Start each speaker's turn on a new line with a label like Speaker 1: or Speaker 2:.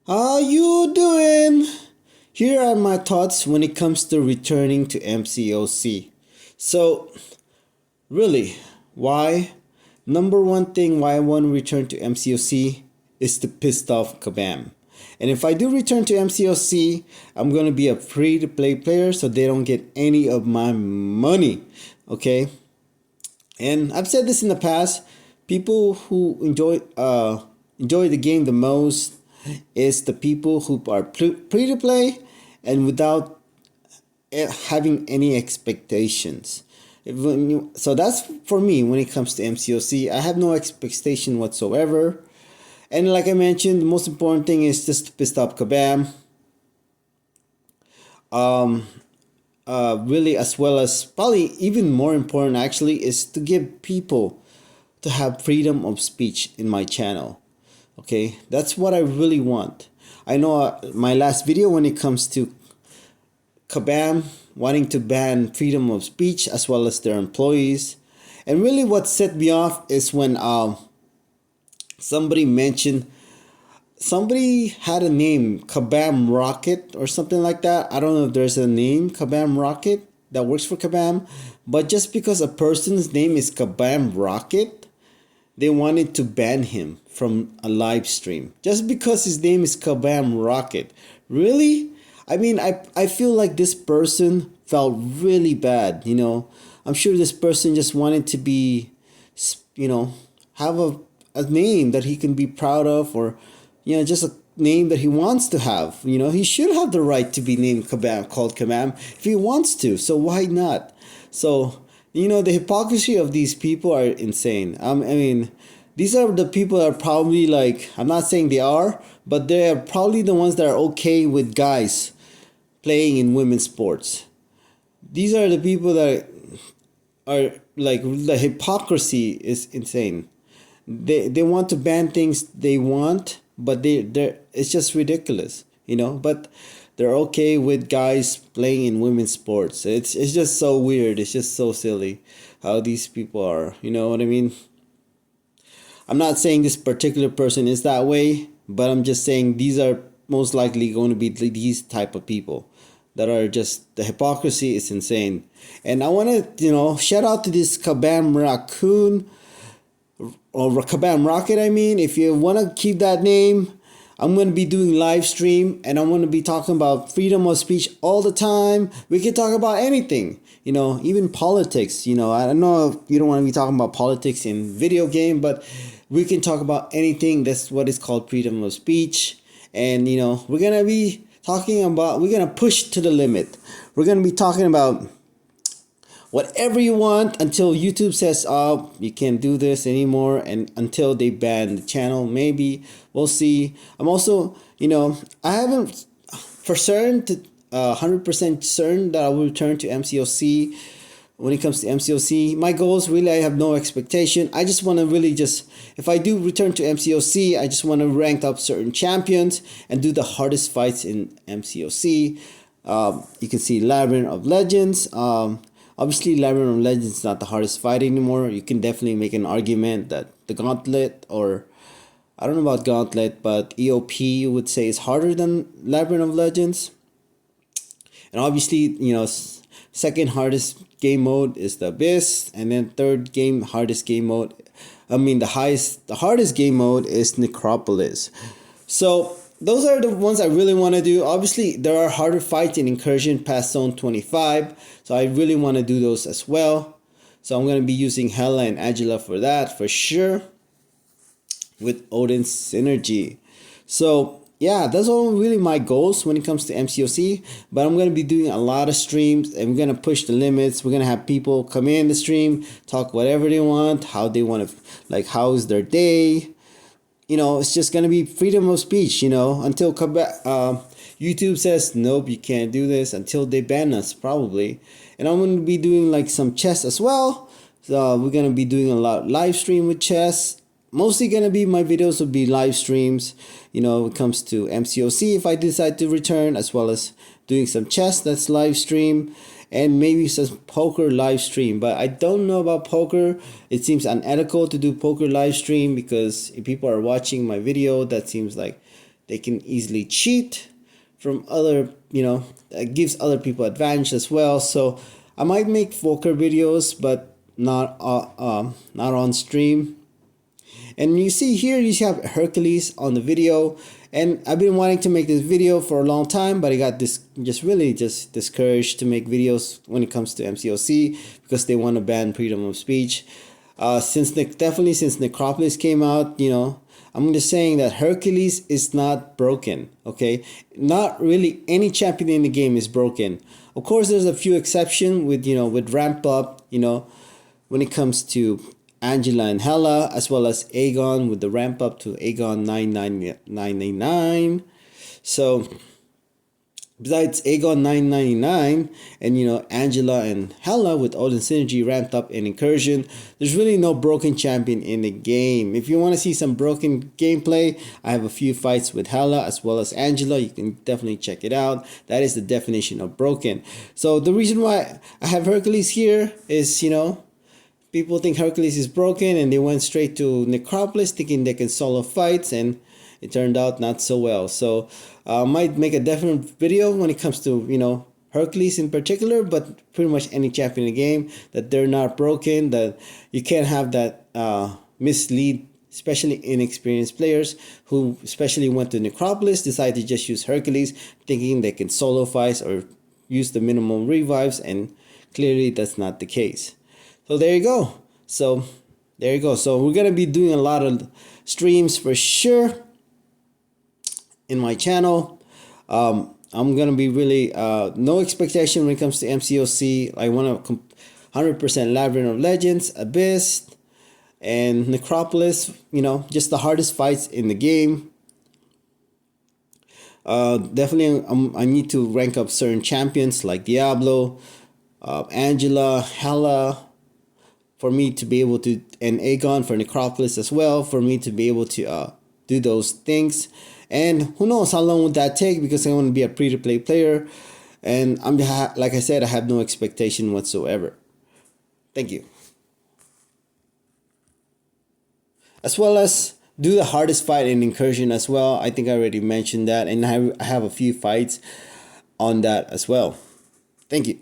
Speaker 1: How you doing? Here are my thoughts when it comes to returning to MCOC. So, really, why? Number one thing why I want to return to MCOC is to piss off Kabam. And if I do return to MCOC, I'm going to be a free to play player so they don't get any of my money. Okay? And I've said this in the past, people who enjoy the game the most is the people who are free to play and without having any expectations. So that's for me when it comes to MCOC. I have no expectation whatsoever. And like I mentioned, the most important thing is just to piss off Kabam. Really, as well as probably even more important actually, is to give people to have freedom of speech in my channel. Okay, that's what I really want. I know my last video when it comes to Kabam wanting to ban freedom of speech as well as their employees. And really what set me off is when somebody mentioned, somebody had a name, Kabam Rocket or something like that. I don't know if there's a name, Kabam Rocket, that works for Kabam. But just because a person's name is Kabam Rocket, they wanted to ban him from a live stream. Just because his name is Kabam Rocket. Really? I mean, I feel like this person felt really bad, you know. I'm sure this person just wanted to be, you know, have a name that he can be proud of, or just a name that he wants to have. He should have the right to be named Kabam, called Kabam, if he wants to. So why not? So, the hypocrisy of these people are insane. I mean, these are the people that are probably like, I'm not saying they are, but they're probably the ones that are okay with guys playing in women's sports. These are the people that are like, the hypocrisy is insane. They want to ban things they want, but they're it's just ridiculous, but they're okay with guys playing in women's sports. It's just so weird. It's just so silly how these people are. You know what I mean? I'm not saying this particular person is that way, but I'm just saying these are most likely going to be these type of people that are just, the hypocrisy is insane. And I want to, shout out to this Kabam Raccoon, or Kabam Rocket, I mean. If you want to keep that name, I'm going to be doing live stream, and I'm going to be talking about freedom of speech all the time. We can talk about anything, even politics. I don't know if you don't want to be talking about politics in video game, but we can talk about anything. That's what is called freedom of speech. And, we're going to be talking about, we're going to push to the limit. We're going to be talking about whatever you want until YouTube says, oh, you can't do this anymore, and until they ban the channel. Maybe we'll see. I'm also, I haven't for certain to 100% certain that I will return to MCOC. When it comes to MCOC, my goals, really, I have no expectation. I just want to really if I do return to MCOC, I just want to rank up certain champions and do the hardest fights in MCOC. You can see Labyrinth of Legends. Obviously, Labyrinth of Legends is not the hardest fight anymore. You can definitely make an argument that the Gauntlet, or I don't know about Gauntlet, but EOP would say is harder than Labyrinth of Legends. And obviously, second hardest game mode is the Abyss, and then third hardest game mode, the hardest game mode is Necropolis. So those are the ones I really want to do. Obviously, there are harder fights in Incursion past Zone 25. So I really want to do those as well. So I'm going to be using Hela and Agila for that, for sure, with Odin's Synergy. So yeah, those are really my goals when it comes to MCOC. But I'm going to be doing a lot of streams, and we're going to push the limits. We're going to have people come in the stream, talk whatever they want, how they want to, like, how is their day. It's just going to be freedom of speech, until YouTube says, nope, you can't do this, until they ban us, probably. And I'm going to be doing, like, some chess as well. So we're going to be doing a lot live stream with chess. Mostly going to be, my videos will be live streams, when it comes to MCOC, if I decide to return, as well as doing some chess that's live stream. And maybe some poker live stream, but I don't know about poker. It seems unethical to do poker live stream, because if people are watching my video, that seems like They can easily cheat from other, it gives other people advantage as well. So I might make poker videos, but not on stream. And you see here, you have Hercules on the video. And I've been wanting to make this video for a long time, but I got this just discouraged to make videos when it comes to MCOC because they want to ban freedom of speech. Definitely since Necropolis came out, I'm just saying that Hercules is not broken. Okay, not really any champion in the game is broken. Of course, there's a few exceptions with ramp up. When it comes to Angela and Hela, as well as Aegon with the ramp up to Aegon 999. So besides Aegon 999 and Angela and Hela with Odin Synergy ramped up in Incursion, there's really no broken champion in the game. If you want to see some broken gameplay, I have a few fights with Hela as well as Angela. You can definitely check it out. That is the definition of broken. So the reason why I have Hercules here is people think Hercules is broken and they went straight to Necropolis thinking they can solo fights, and it turned out not so well. So I might make a definite video when it comes to Hercules in particular, but pretty much any champion in the game, that they're not broken, that you can't have that mislead, especially inexperienced players who especially went to Necropolis, decide to just use Hercules thinking they can solo fights or use the minimum revives, and clearly that's not the case. So there you go. So we're going to be doing a lot of streams for sure in my channel. I'm going to be really no expectation when it comes to MCOC. I want to 100% Labyrinth of Legends, Abyss, and Necropolis. Just the hardest fights in the game. Definitely I need to rank up certain champions like Diablo, Angela, Hela, for me to be able to, and Aegon for Necropolis as well, for me to be able to do those things. And who knows how long would that take, because I want to be a free-to-play player, and like I said, I have no expectation whatsoever. Thank you. As well as do the hardest fight in Incursion as well. I think I already mentioned that, and I have a few fights on that as well. Thank you.